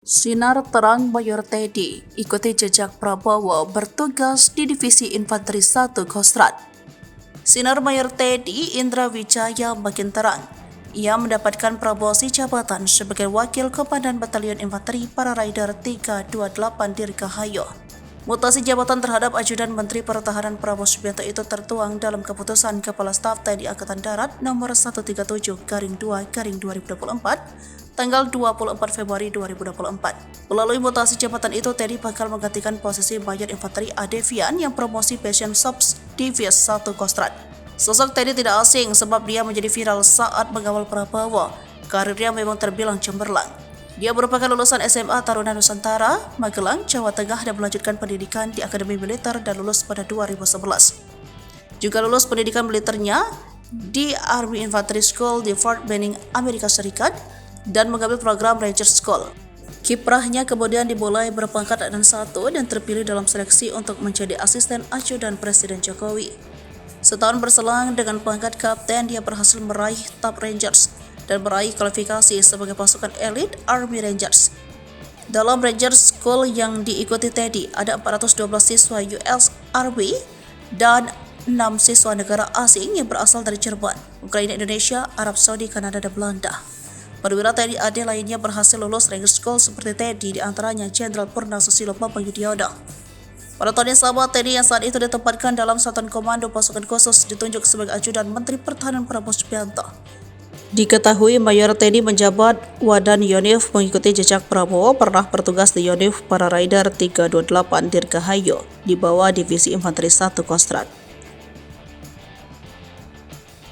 Sinar terang Mayor Teddy ikuti jejak Prabowo bertugas di Divisi Infanteri 1 Kostrad. Sinar Mayor Teddy Indra Wijaya makin terang. Ia mendapatkan promosi jabatan sebagai Wakil Komandan Batalion Infanteri Para Rider 328 Dirgahayu. Mutasi jabatan terhadap Ajudan Menteri Pertahanan Prabowo Subianto itu tertuang dalam keputusan Kepala Staf TNI Angkatan Darat nomor 137/2/2024 tanggal 24 Februari 2024. Melalui mutasi jabatan itu, Teddy bakal menggantikan posisi Mayor Infanteri Adevian yang promosi Passion Subs Divies 1 Kostrad. Sosok Teddy tidak asing sebab dia menjadi viral saat mengawal Prabowo. Karirnya memang terbilang cemerlang. Dia merupakan lulusan SMA Taruna Nusantara, Magelang, Jawa Tengah dan melanjutkan pendidikan di Akademi Militer dan lulus pada 2011. Juga lulus pendidikan militernya di Army Infantry School di Fort Benning, Amerika Serikat dan mengambil program Ranger School. Kiprahnya kemudian dimulai berpangkat AN1 dan terpilih dalam seleksi untuk menjadi asisten ajudan Presiden Jokowi. Setahun berselang dengan pangkat kapten, dia berhasil meraih Top Rangers dan meraih kualifikasi sebagai pasukan elit Army Rangers. Dalam Ranger School yang diikuti Teddy, ada 412 siswa US Army dan 6 siswa negara asing yang berasal dari Jerman, Ukraina, Indonesia, Arab Saudi, Kanada, dan Belanda. Perwira TNI AD lainnya berhasil lulus Ranger School seperti Teddy, diantaranya Jenderal Purna Susilo Bambang Yudhoyono. Pada tahun yang sama, Teddy yang saat itu ditempatkan dalam Satuan Komando Pasukan Khusus ditunjuk sebagai Ajudan Menteri Pertahanan Prabowo Subianto. Diketahui Mayor Teddy menjabat Wadan Yonif mengikuti jejak Prabowo, pernah bertugas di Yonif Para Rider 328 Dirgahayu di bawah Divisi Infanteri 1 Kostrad.